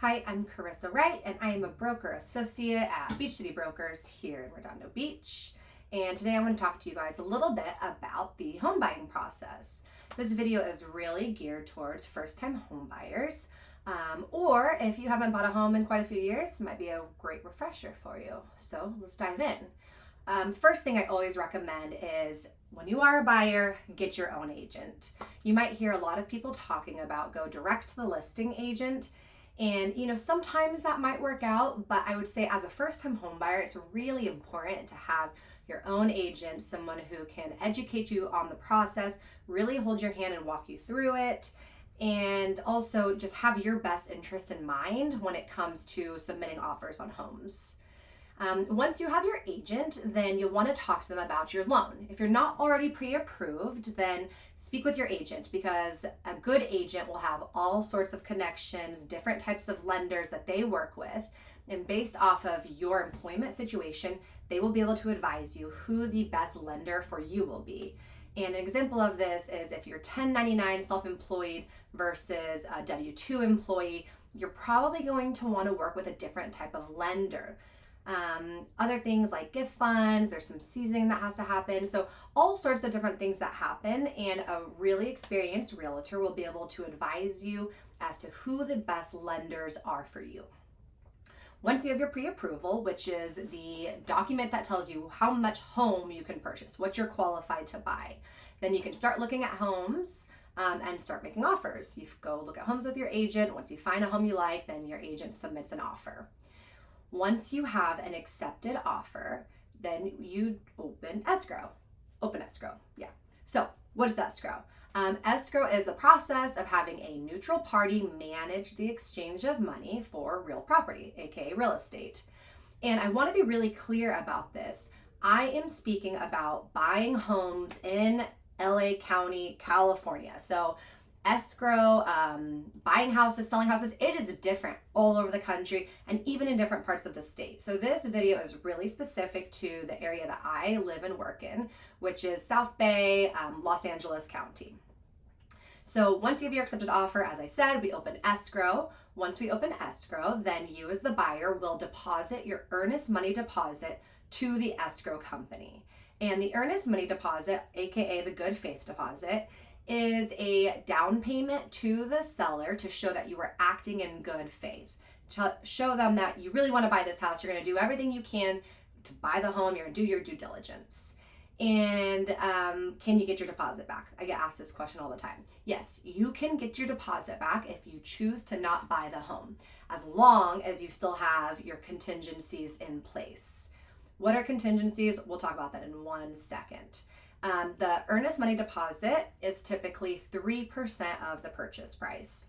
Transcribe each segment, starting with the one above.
Hi, I'm Carissa Wright, and I am a broker associate at Beach City Brokers here in Redondo Beach. And today I want to talk to you guys a little bit about the home buying process. This video is really geared towards first-time home buyers, or if you haven't bought a home in quite a few years, it might be a great refresher for you. So let's dive in. First thing I always recommend is when you are a buyer, get your own agent. You might hear a lot of people talking about go direct to the listing agent. And sometimes that might work out, but I would say as a first-time home buyer, it's really important to have your own agent, someone who can educate you on the process, really hold your hand and walk you through it, and also just have your best interests in mind when it comes to submitting offers on homes. Once you have your agent, then you'll want to talk to them about your loan. If you're not already pre-approved, then speak with your agent, because a good agent will have all sorts of connections, different types of lenders that they work with, and based off of your employment situation, they will be able to advise you who the best lender for you will be. And an example of this is if you're 1099 self-employed versus a W-2 employee, you're probably going to want to work with a different type of lender. Other things like gift funds, there's some seasoning that has to happen. So all sorts of different things that happen, and a really experienced realtor will be able to advise you as to who the best lenders are for you. Once you have your pre-approval, which is the document that tells you how much home you can purchase, what you're qualified to buy, then you can start looking at homes and start making offers. You go look at homes with your agent. Once you find a home you like, then your agent submits an offer. Once you have an accepted offer, then you open escrow. So what is escrow? Escrow is the process of having a neutral party manage the exchange of money for real property, aka real estate. And I want to be really clear about this. I am speaking about buying homes in LA County, California. So escrow, buying houses, selling houses, it is different all over the country and even in different parts of the state. So this video is really specific to the area that I live and work in, which is South Bay, Los Angeles County. So once you have your accepted offer, as I said, we open escrow. Once we open escrow, then you as the buyer will deposit your earnest money deposit to the escrow company. And the earnest money deposit, aka the good faith deposit, is a down payment to the seller to show that you are acting in good faith. To show them that you really want to buy this house, you're going to do everything you can to buy the home, you're going to do your due diligence. And can you get your deposit back? I get asked this question all the time. Yes, you can get your deposit back if you choose to not buy the home, as long as you still have your contingencies in place. What are contingencies? We'll talk about that in 1 second. The earnest money deposit is typically 3% of the purchase price.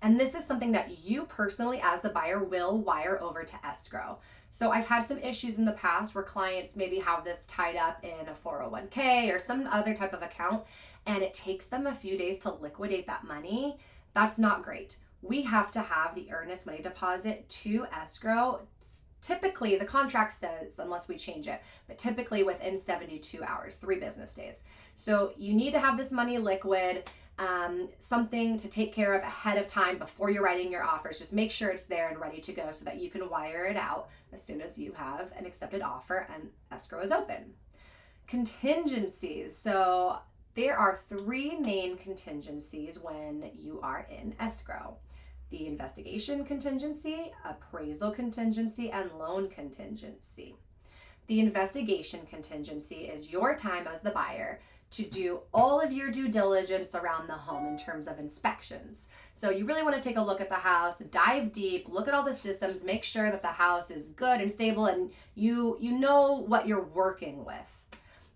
And this is something that you personally, as the buyer, will wire over to escrow. So I've had some issues in the past where clients maybe have this tied up in a 401k or some other type of account, and it takes them a few days to liquidate that money. That's not great. We have to have the earnest money deposit to escrow. Typically, the contract says, unless we change it, but typically within 72 hours, 3 business days. So you need to have this money liquid, something to take care of ahead of time before you're writing your offers. Just make sure it's there and ready to go so that you can wire it out as soon as you have an accepted offer and escrow is open. Contingencies. So there are 3 main contingencies when you are in escrow: the investigation contingency, appraisal contingency, and loan contingency. The investigation contingency is your time as the buyer to do all of your due diligence around the home in terms of inspections. So you really want to take a look at the house, dive deep, look at all the systems, make sure that the house is good and stable and you know what you're working with.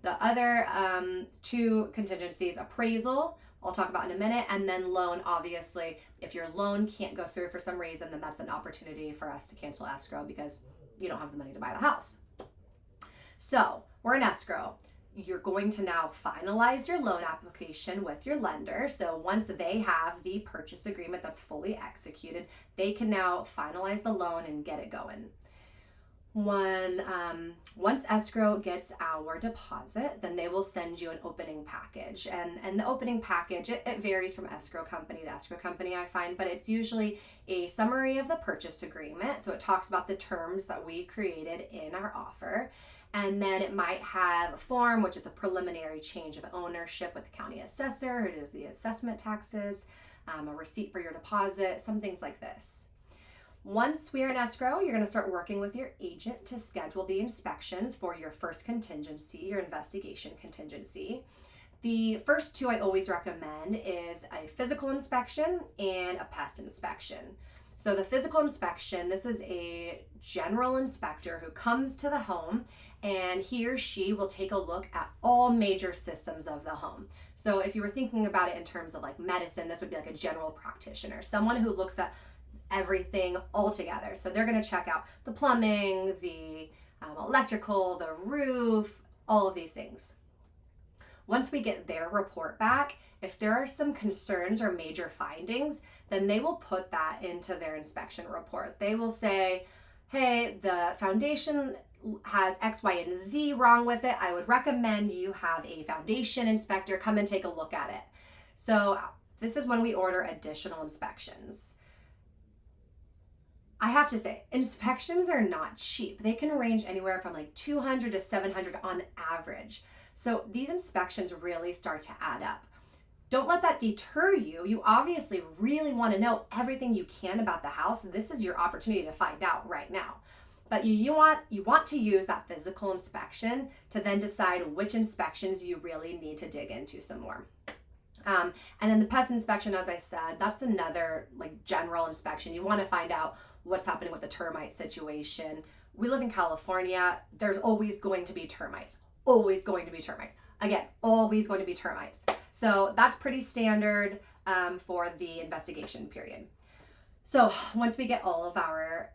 The other 2 contingencies, appraisal, I'll talk about in a minute, and then loan, obviously. If your loan can't go through for some reason, then that's an opportunity for us to cancel escrow because you don't have the money to buy the house. So we're in escrow. You're going to now finalize your loan application with your lender. So once they have the purchase agreement that's fully executed, they can now finalize the loan and get it going. Once escrow gets our deposit, then they will send you an opening package. And the opening package, it varies from escrow company to escrow company, I find, but it's usually a summary of the purchase agreement. So it talks about the terms that we created in our offer. And then it might have a form, which is a preliminary change of ownership with the county assessor, who does the assessment taxes, a receipt for your deposit, some things like this. Once we are in escrow, you're going to start working with your agent to schedule the inspections for your first contingency, your investigation contingency. The first two I always recommend is a physical inspection and a pest inspection. So the physical inspection, this is a general inspector who comes to the home, and he or she will take a look at all major systems of the home. So if you were thinking about it in terms of like medicine, this would be like a general practitioner, someone who looks at everything all together. So they're going to check out the plumbing, the electrical, the roof, all of these things. Once we get their report back, if there are some concerns or major findings, then they will put that into their inspection report. They will say, hey, the foundation has X, Y, and Z wrong with it. I would recommend you have a foundation inspector come and take a look at it. So this is when we order additional inspections. I have to say, inspections are not cheap. They can range anywhere from like $200 to $700 on average. So these inspections really start to add up. Don't let that deter you. You obviously really want to know everything you can about the house. This is your opportunity to find out right now. But you want to use that physical inspection to then decide which inspections you really need to dig into some more. And then the pest inspection, as I said, that's another like general inspection. You want to find out what's happening with the termite situation. We live in California. There's always going to be termites. Always going to be termites. Again, always going to be termites. So that's pretty standard for the investigation period. So once we get all of our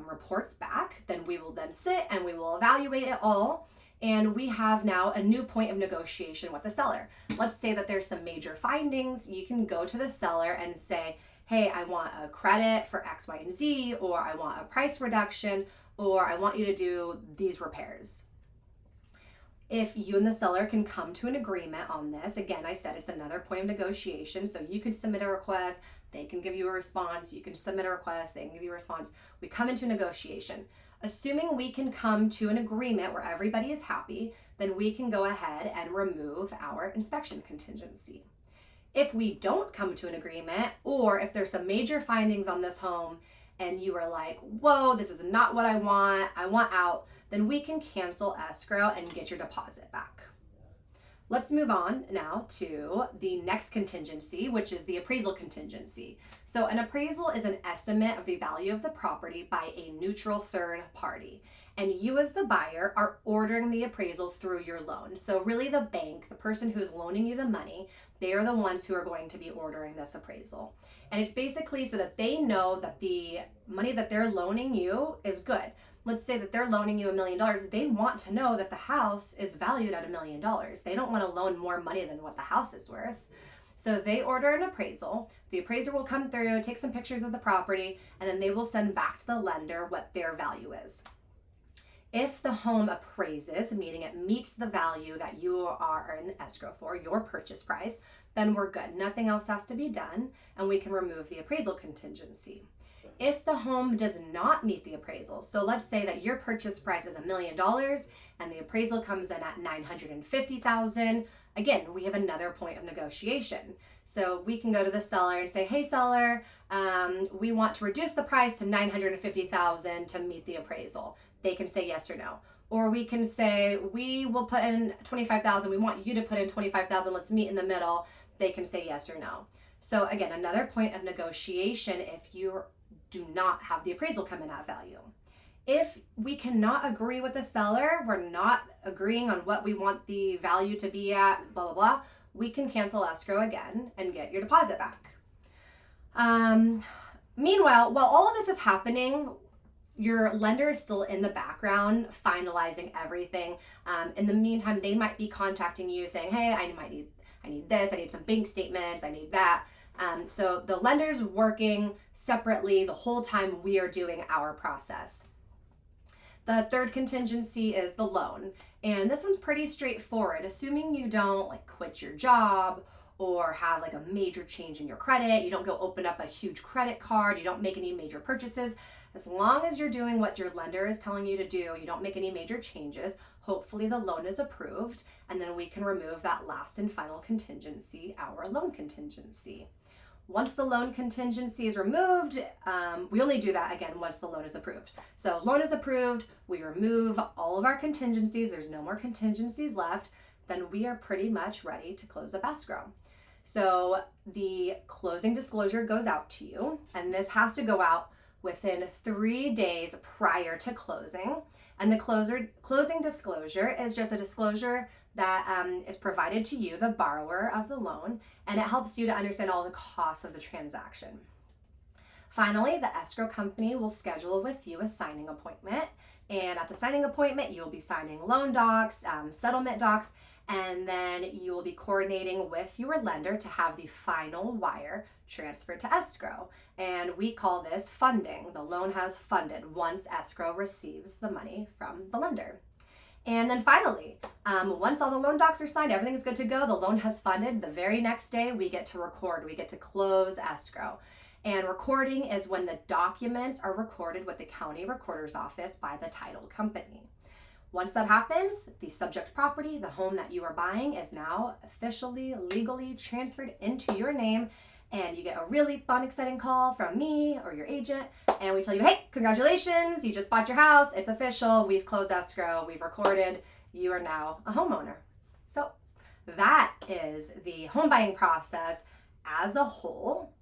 reports back, then we will then sit and we will evaluate it all. And we have now a new point of negotiation with the seller. Let's say that there's some major findings. You can go to the seller and say, hey, I want a credit for X, Y, and Z, or I want a price reduction, or I want you to do these repairs. If you and the seller can come to an agreement on this, again, I said it's another point of negotiation. So you can submit a request, they can give you a response. You can submit a request, they can give you a response. We come into negotiation. Assuming we can come to an agreement where everybody is happy, then we can go ahead and remove our inspection contingency. If we don't come to an agreement, or if there's some major findings on this home and you are like, whoa, this is not what I want out, then we can cancel escrow and get your deposit back. Let's move on now to the next contingency, which is the appraisal contingency. So an appraisal is an estimate of the value of the property by a neutral third party. And you as the buyer are ordering the appraisal through your loan. So really the bank, the person who's loaning you the money, they are the ones who are going to be ordering this appraisal. And it's basically so that they know that the money that they're loaning you is good. Let's say that they're loaning you $1 million. They want to know that the house is valued at $1 million. They don't want to loan more money than what the house is worth. So they order an appraisal. The appraiser will come through, take some pictures of the property, and then they will send back to the lender what their value is. If the home appraises, meaning it meets the value that you are in escrow for, your purchase price, then we're good. Nothing else has to be done, and we can remove the appraisal contingency. If the home does not meet the appraisal, so let's say that your purchase price is $1 million and the appraisal comes in at $950,000, again, we have another point of negotiation. So we can go to the seller and say, hey seller, we want to reduce the price to $950,000 to meet the appraisal. They can say yes or no. Or we can say, we will put in $25,000. We want you to put in $25,000. Let's meet in the middle. They can say yes or no. So again, another point of negotiation if you do not have the appraisal come in at value. If we cannot agree with the seller, we're not agreeing on what we want the value to be at, blah, blah, blah, we can cancel escrow again and get your deposit back. Meanwhile, while all of this is happening, your lender is still in the background finalizing everything. In the meantime, they might be contacting you saying, hey, I need this, I need some bank statements, I need that. So the lender's working separately the whole time we are doing our process. The third contingency is the loan. And this one's pretty straightforward. Assuming you don't like quit your job or have like a major change in your credit, you don't go open up a huge credit card, you don't make any major purchases. As long as you're doing what your lender is telling you to do, you don't make any major changes, hopefully the loan is approved, and then we can remove that last and final contingency, our loan contingency. Once the loan contingency is removed, we only do that again once the loan is approved. So loan is approved, we remove all of our contingencies, there's no more contingencies left, then we are pretty much ready to close up escrow. So the closing disclosure goes out to you, and this has to go out within 3 days prior to closing. And the closing disclosure is just a disclosure that is provided to you, the borrower of the loan, and it helps you to understand all the costs of the transaction. Finally, the escrow company will schedule with you a signing appointment. And at the signing appointment, you'll be signing loan docs, settlement docs, and then you will be coordinating with your lender to have the final wire transferred to escrow. And we call this funding. The loan has funded once escrow receives the money from the lender. And then finally, once all the loan docs are signed, everything is good to go, the loan has funded, the very next day we get to record, we get to close escrow. And recording is when the documents are recorded with the county recorder's office by the title company. Once that happens, the subject property, the home that you are buying, is now officially, legally transferred into your name, and you get a really fun, exciting call from me or your agent, and we tell you, hey, congratulations, you just bought your house, it's official, we've closed escrow, we've recorded, you are now a homeowner. So that is the home buying process as a whole.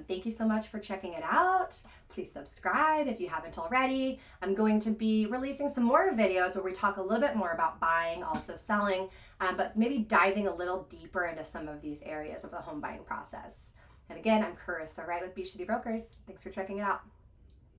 Thank you so much for checking it out. Please subscribe if you haven't already. I'm going to be releasing some more videos where we talk a little bit more about buying, also selling, but maybe diving a little deeper into some of these areas of the home buying process. And again, I'm Carissa Wright with Beach City Brokers. Thanks for checking it out.